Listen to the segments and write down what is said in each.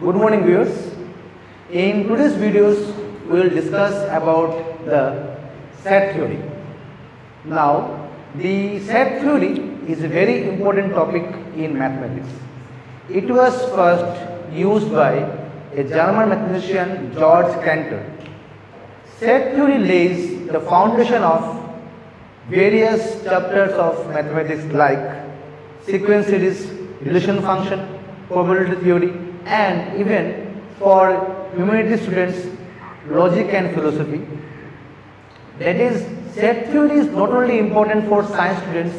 Good morning viewers. In today's videos we will discuss about the set theory. Now the set theory is a very important topic in mathematics. It was first used by a German mathematician George Cantor. Set theory lays the foundation of various chapters of mathematics like sequence series, relation function, probability theory, and even for humanities students, logic and philosophy. That is, set theory is not only important for science students,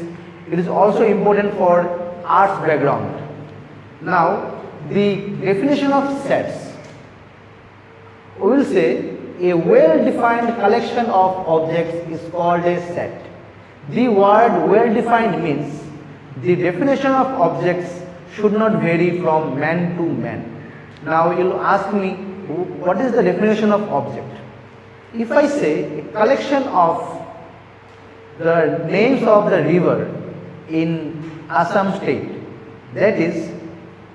it is also important for arts background. Now, the definition of sets. We will say a well-defined collection of objects is called a set. The word well-defined means the definition of objects should not vary from man to man. Now you will ask me, what is the definition of object? If I say a collection of the names of the river in Assam state, that is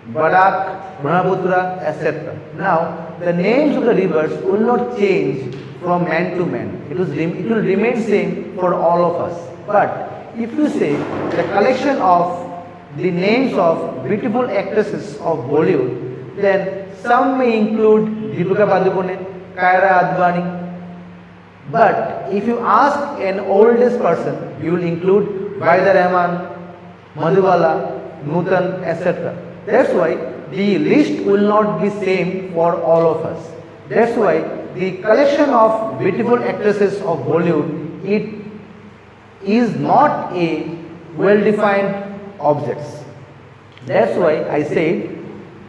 Barak, Brahmaputra, etc. Now the names of the rivers will not change from man to man. It will remain same for all of us. But if you say the collection of the names of beautiful actresses of Bollywood, then some may include Deepika Padukone, Kaira Advani. But if you ask an oldest person, you will include Vaida Rahman, Madhubala, Nutan, etc. That's why the list will not be same for all of us. That's why the collection of beautiful actresses of Bollywood, it is not a well-defined objects. That's why I said,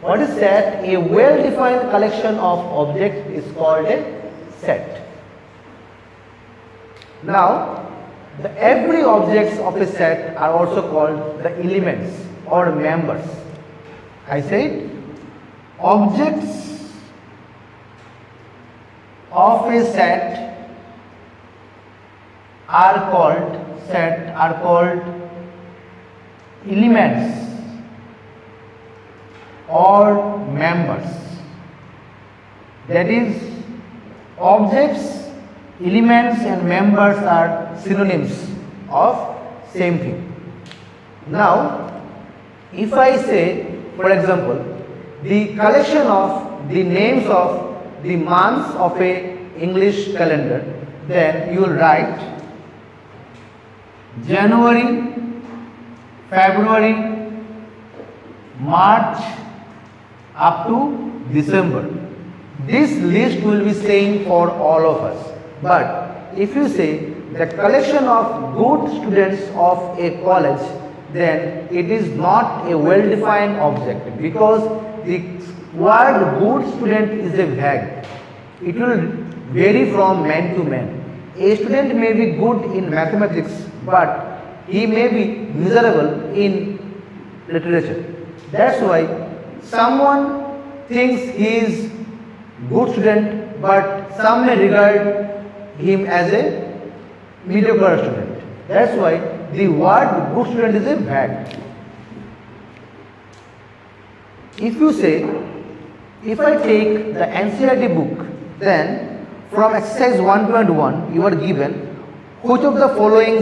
what is set? A well-defined collection of objects is called a set. Now, every objects of a set are also called the elements or members. I said, objects of a set are called elements or members. That is, objects, elements and members are synonyms of same thing. Now, if I say, for example, the collection of the names of the months of a English calendar, then you will write January, February, March up to December. This list will be same for all of us. But if you say the collection of good students of a college, then it is not a well-defined object because the word good student is a vague. It will vary from man to man. A student may be good in mathematics, but he may be miserable in literature. That's why someone thinks he is good student, but some may regard him as a mediocre student. That's why the word good student is a vague. If you say, if I take the NCERT book, then from exercise 1.1 you are given which of the following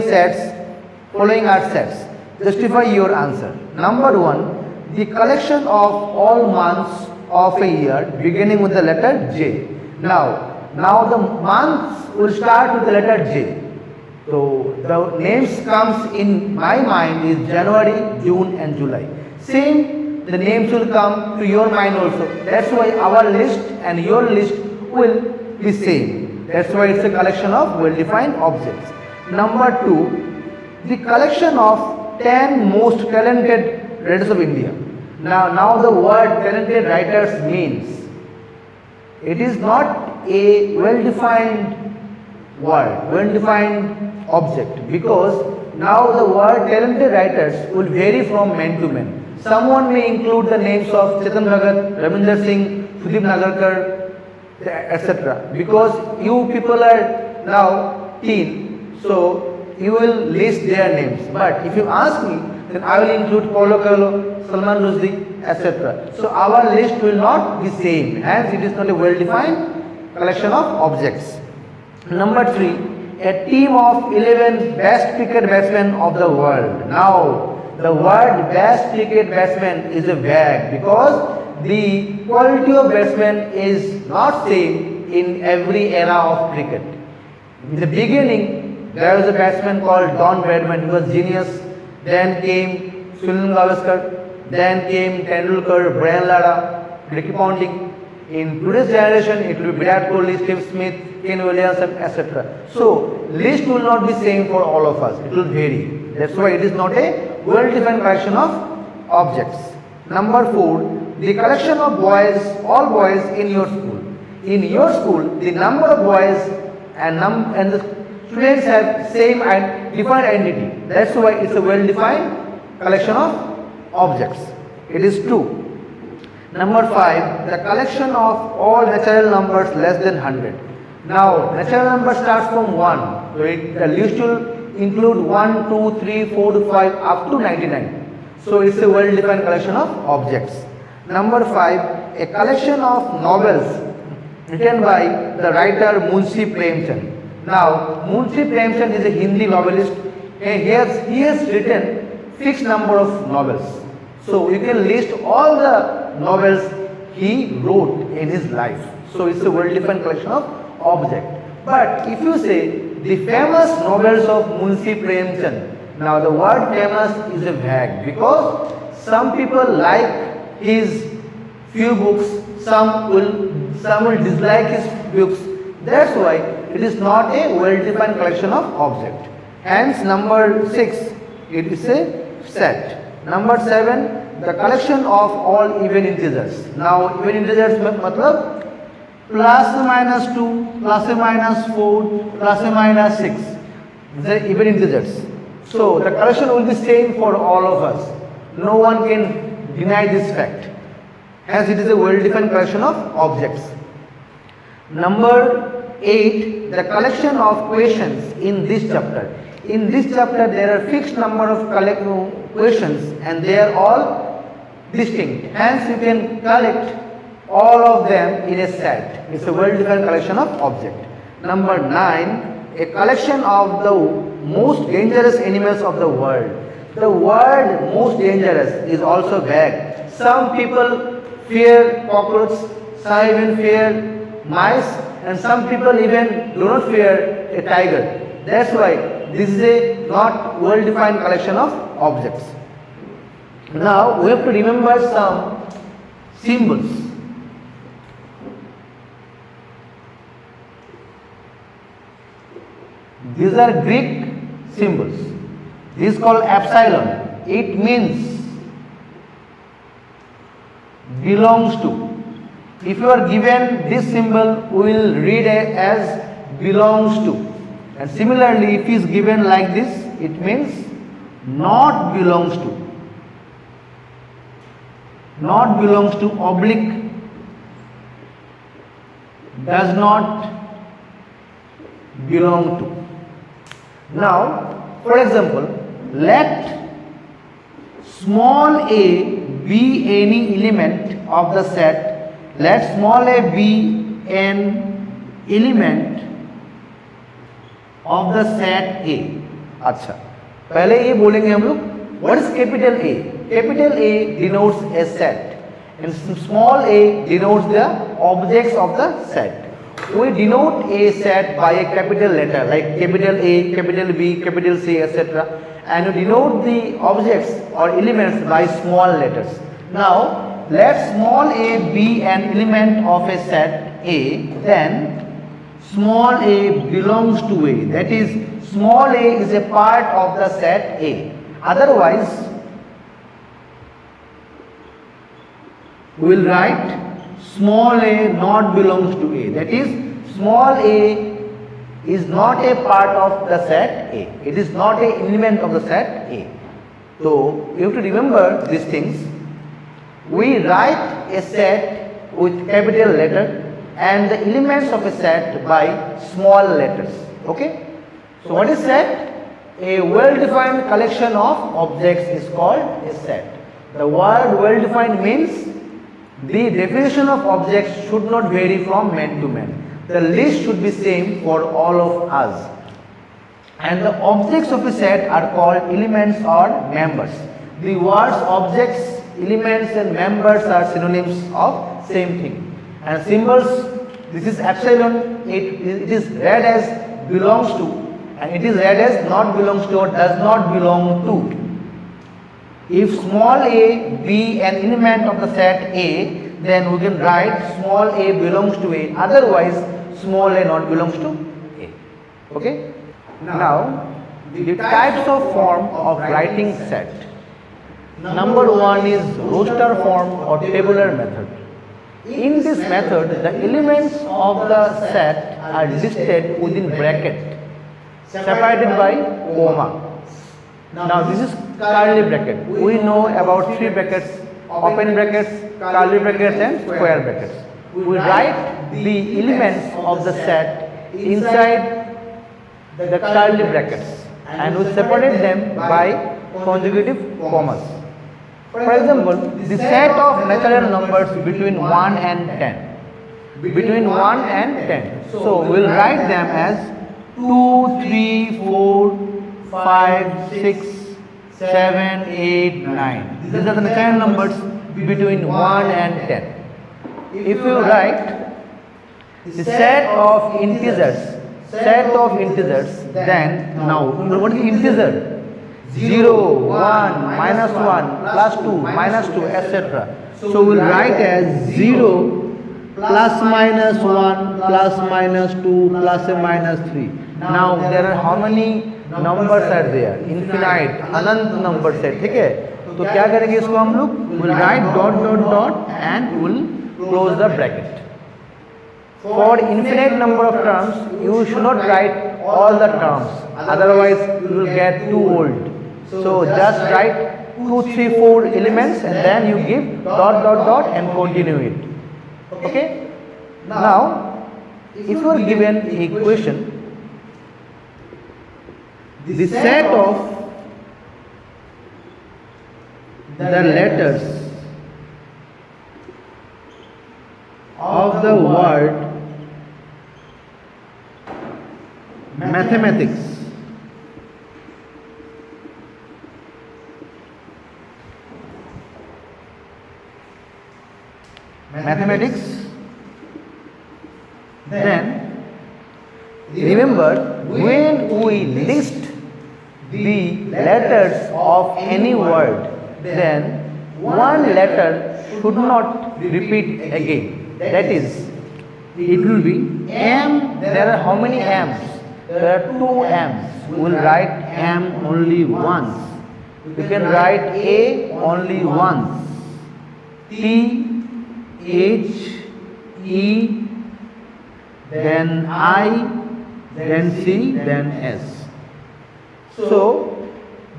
are sets. Justify your answer. Number 1, the collection of all months of a year beginning with the letter J. Now the months will start with the letter J. So the names comes in my mind is January, June and July. Same, the names will come to your mind also. That's why our list and your list will be same. That's why it's a collection of well-defined objects. Number 2, the collection of 10 most talented writers of India. Now the word talented writers means it is not a well-defined word, well-defined object, because now the word talented writers will vary from man to man. Someone may include the names of Chetan Bhagat, Ravinder Singh, Sudip Nagarkar, etc. Because you people are now teen, so you will list their names. But if you ask me, then I will include Paulo Coelho, Salman Rushdie, etc. So our list will not be same, hence it is not a well-defined collection of objects. Number 3, a team of 11 best cricket batsmen of the world. Now, the word best cricket batsman is a vague because the quality of batsman is not same in every era of cricket. In the beginning, there was a batsman called Don Bradman, he was genius. Then came Sunil Gavaskar, then came Tendulkar, Brian Lara, Ricky Ponting. In today's generation, it will be Virat Kohli, Steve Smith, Ken Williamson, etc. So, list will not be same for all of us. It will vary. That's why it is not a well-defined collection of objects. Number 4, the collection of boys, all boys in your school. In your school, the number of boys and the students have same and defined identity. That's why it's a well-defined collection of objects. It is true. Number 5, the collection of all natural numbers less than 100. Now, natural number starts from 1. So, the list will include 1, 2, 3, 4 to 5 up to 99. So, it's a well-defined collection of objects. Number 5, a collection of novels written by the writer Munshi Premchand. Now, Munshi Premchand is a Hindi novelist and he has written fixed number of novels. So, you can list all the novels he wrote in his life. So, it's a well-defined collection of object. But if you say the famous novels of Munshi Premchand, now the word famous is a vague because some people like his few books, some will dislike his books. That's why it is not a well-defined collection of object. Hence, number 6, it is a set. Number 7, the collection of all even integers. Now, even integers matlab plus or minus 2, plus or minus 4, plus or minus 6. These are even integers. So, the collection will be same for all of us. No one can deny this fact. Hence, it is a well-defined collection of objects. Number 8, the collection of questions in this chapter. In this chapter, there are fixed number of questions and they are all distinct. Hence, you can collect all of them in a set. It's a well-defined collection of objects. Number 9, a collection of the most dangerous animals of the world. The word most dangerous is also vague. Some people fear cockroaches, some even fear mice, and some people even do not fear a tiger. That's why this is a not well-defined collection of objects. Now we have to remember some symbols. These are Greek symbols. This is called epsilon. It means belongs to. If you are given this symbol, we will read it as belongs to. And similarly, if is given like this, it means not belongs to. Not belongs to oblique does not belong to. Now, for example, let small a be any element of the set. Let small a be an element of the set A. अच्छा, पहले ये बोलेंगे हम लोग. What is capital A? Capital A denotes a set, and small a denotes the objects of the set. We denote a set by a capital letter like capital A, capital B, capital C, etc. And we denote the objects or elements by small letters. Now, let small a be an element of a set A, then small a belongs to A. That is, small a is a part of the set A. Otherwise, we will write small a not belongs to A. That is, small a is not a part of the set A. It is not an element of the set A. So, you have to remember these things. We write a set with capital letter and the elements of a set by small letters. Okay? So, what is set? A well-defined collection of objects is called a set. The word well-defined means the definition of objects should not vary from man to man. The list should be same for all of us. And the objects of a set are called elements or members. The words objects, elements and members are synonyms of same thing. And symbols, this is epsilon, it is read as belongs to, and it is read as not belongs to or does not belong to. If small a be an element of the set A, then we can write small a belongs to A, otherwise small a not belongs to A. Okay? Now, the types of form of writing set. Number one is roster form or tabular method. In this method, the elements of the set are listed within bracket, separated by comma. Now this is curly bracket. We know about three brackets: open brackets, curly brackets and square brackets. We write the elements of the set inside the curly brackets and we separate them by consecutive commas. For example, the set of natural numbers between 1 and 10. Between 1 and 10. So we will write them as 2, 3, 4, 5, 6, 7, 8, 9. These are the natural numbers between 1 and 10. If you write the set of integers, then now what is integer? 0, 1, minus 1, plus 2, minus 2, etc. So we will write as 0, plus minus 1, plus minus 2, plus a minus 3. Now there are how many numbers are there? Infinite, Anant numbers है, ठीक है? तो क्या करेंगे इसको हम लोग? We'll write dot dot dot and we'll close the bracket. For infinite number of terms, you should not write all the terms, otherwise you will get too old. So just write 2, 3, 4 elements and then you give dot dot dot and continue it. Okay? Now, if you are given a question, the set of the letters of the word mathematics then remember, when we list the letters of any word, then one letter should not repeat again. That is, it will be M. There are how many M's? There are 2 M's. We will write M only once. You can write A only once. T, H, E, then I, then C, then S. So,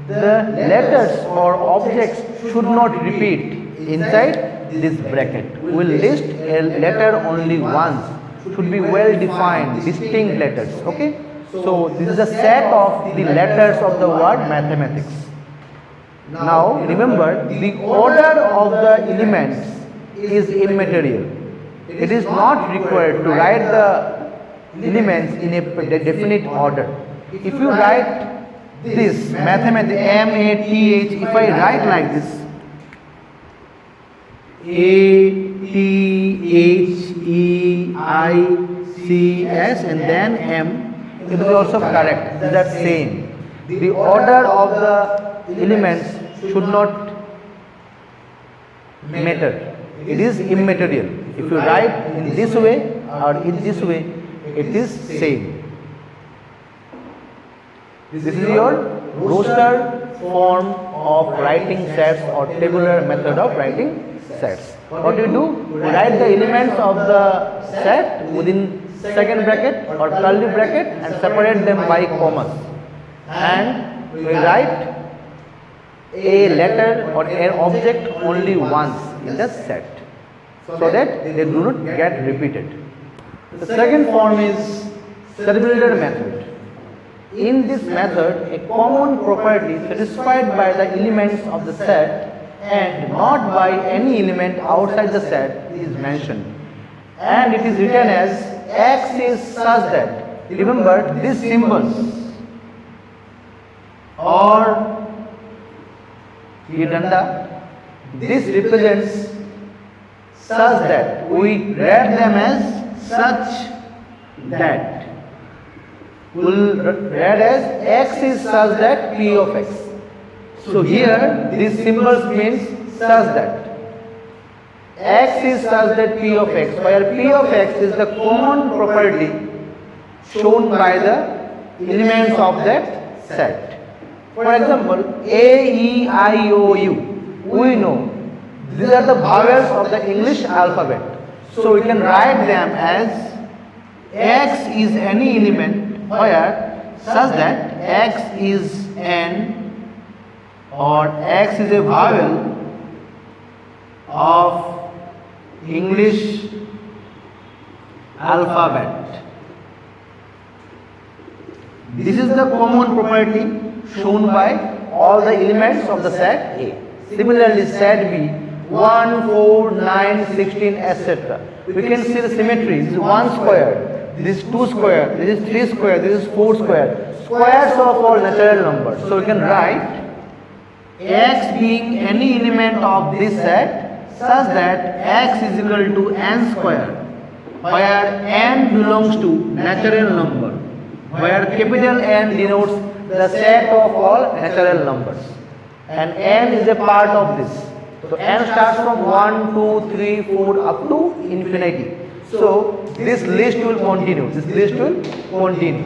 the letters or objects should not repeat inside this bracket. We will list a letter only once. Should be well defined, distinct letters. Okay? So, this is a set of the letters of the word mathematics. Now, remember, the order of the elements is immaterial. It is not required to write the elements in a definite order. If you write this mathematics M-A-T-H, if I write like this A-T-H-E-I-C-S and then M, it is also correct. These are same. The order of the elements should not matter. It is immaterial. If you write in this way or in this way, it is same. This is your roster form of writing sets or tabular method of writing sets. What you do? We write the elements of the set within second bracket or curly bracket and separate them by commas. And we write a letter or an object only once in the set so that they do not get repeated. The second form is set builder method. In this method, a common property satisfied by the elements of the set and not by any element outside the set is mentioned. And it is written as X is such that, remember these symbols or Yidanda, this represents such that, we read them as such that. We will read as X is such that P of X. So here these symbols means such that. X is such that P of X, where P of X is the common property shown by the elements of that set. For example, A, E, I, O, U, we know these are the vowels of the English alphabet. So we can write them as X is any element where such that X is an or X is a vowel of English alphabet. This is the common property shown by all the elements of the set A. Similarly, set B 1, 4, 9, 16, etc. We can see the symmetry. This is 1 square, this is 2 square, this is 3 square, this is 4 square. Squares of all natural numbers. So we can write X being any element of this set such that X is equal to n square, where n belongs to natural number, where capital N denotes the set of all natural numbers and n is a part of this. So n starts from 1, 2, 3, 4 up to infinity. So this list will continue. This list will continue.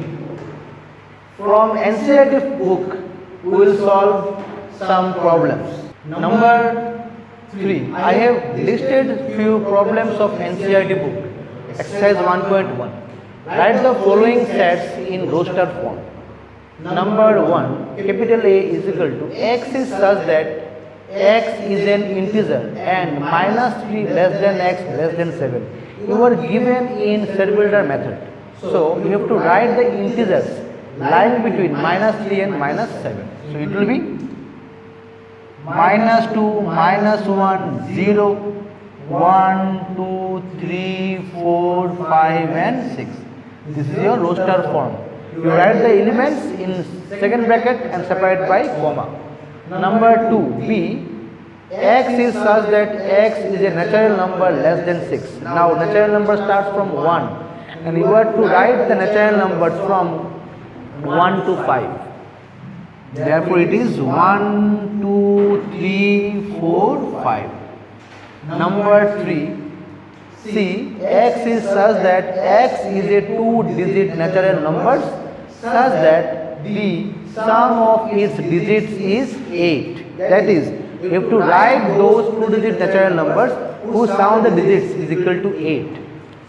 From NCERT book, we will solve some problems. Number 3. I have listed few problems of NCERT book. Exercise 1.1. Write the following sets in roster form. Number 1. Capital A is equal to X is such that X is an integer and minus 3 less than X less than 7. You are given in set builder method. So you have to write the integers lying between minus 3 and minus 7. So it will be minus 2, minus 1, 0, 1, 2, 3, 4, 5 and 6. This is your roster form. You write the elements in second bracket and separate by comma. Number 2, B. X is such that X is a natural number less than 6. Now natural number starts from 1 and you have to write the natural numbers from 1 to 5. Therefore it is 1, 2, 3, 4, 5. Number 3. C. X is such that X is a 2-digit natural number such that the sum of its digits is 8. That is, you have to write those 2-digit natural numbers whose sum of the digits is equal to 8.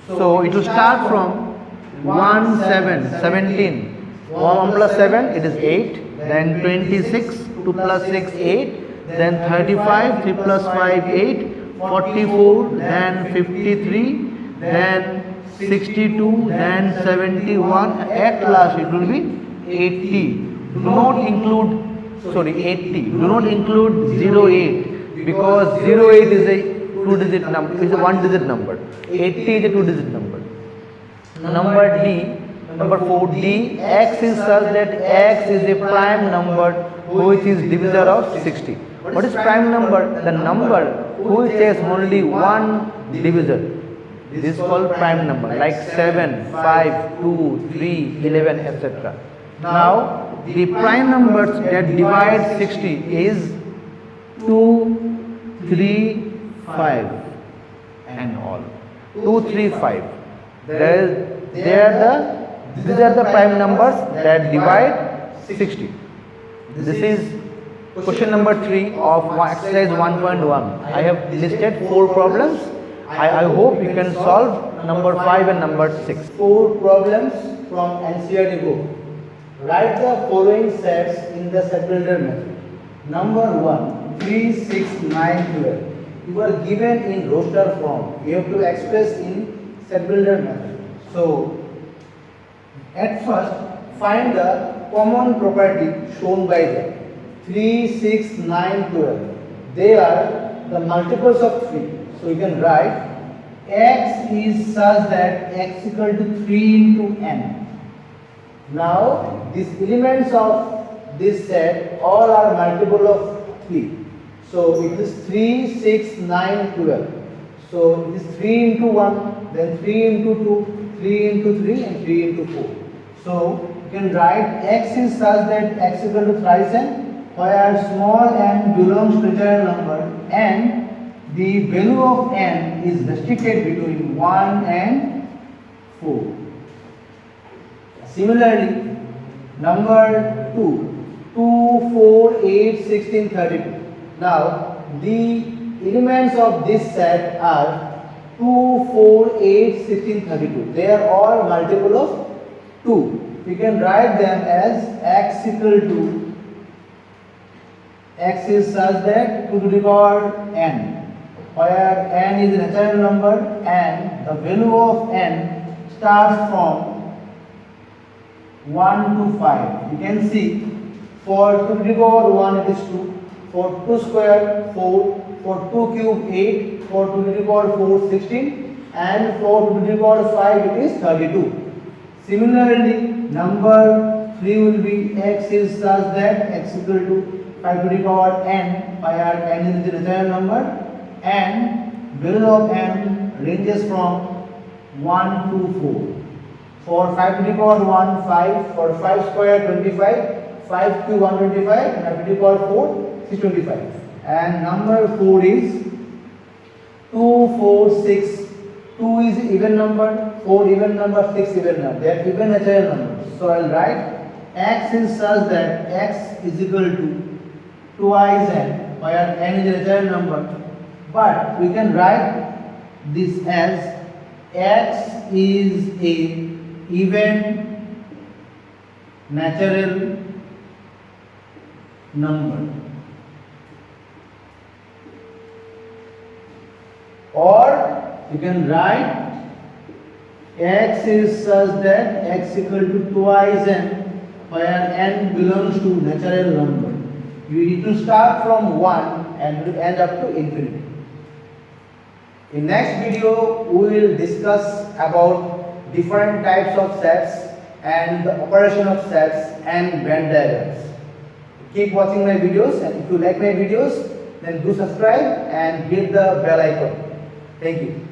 So it will start from 1, 7, 17. 1 plus 7, it is 8. Then 26, 2 plus 6, 8. Then 35, 3 plus 5, 8. 44, then 53, then 62, then 71. At last it will be 80. Do not include 80. Do not include 08 because 08 is a 2-digit number, is a 1-digit number. 80 is a 2-digit number. Number D, number 4, D. X is such that X is a prime number which is divisor of 60. What is prime number? The number which has only one divisor. This is called prime number, like 7, 5, 2, 3, 11, etc. Now, the prime numbers that divide 60 is 2, 3, 5 and all. 2, 3, 5. These are the prime numbers that divide 60. This is question number 3 of exercise 1.1. I have listed 4 problems. I hope you can solve number 5 and number 6. 4 problems from NCERT book. Write the following sets in the set builder method. Number 1, 3, 6, 9, 12. You are given in roster form. You have to express in set builder method. So, at first, find the common property shown by them. 3, 6, 9, 12. They are the multiples of 3. So you can write x is such that x equal to 3 into n. Now these elements of this set all are multiple of 3. So it is 3, 6, 9, 12. So it is 3 into 1, then 3 into 2, 3 into 3 and 3 into 4. So you can write x is such that x equal to thrice n, where small n belongs to natural number and the value of n is restricted between 1 and 4. Similarly, number 2, 2, 4, 8, 16, 32. Now, the elements of this set are 2, 4, 8, 16, 32. They are all multiple of 2. We can write them as x equal to x is such that 2 to the power n, where n is a natural number and the value of n starts from 1 to 5. You can see for 2 to the power 1 it is 2, for 2 square 4, for 2 cube 8, for 2 to the power 4 16 and for 2 to the power 5 it is 32. Similarly, number 3 will be x is such that x equal to 5 to the power n, where n is the natural number and value of n ranges from 1 to 4. For 5 to the power 1, 5, for 5 square 25, 5 cube 125 and 5 to the power 4, 625. And number 4 is 2, 4, 6. 2 is even number, 4 even number, 6 even number. They are even natural numbers. So I will write x is such that x is equal to twice n, where n is a natural number. But we can write this as x is a even natural number, or you can write x is such that x equal to twice n, where n belongs to natural number. You need to start from 1 and end up to infinity. In next video, we will discuss about different types of sets and the operation of sets and Venn diagrams. Keep watching my videos, and if you like my videos, then do subscribe and hit the bell icon. Thank you.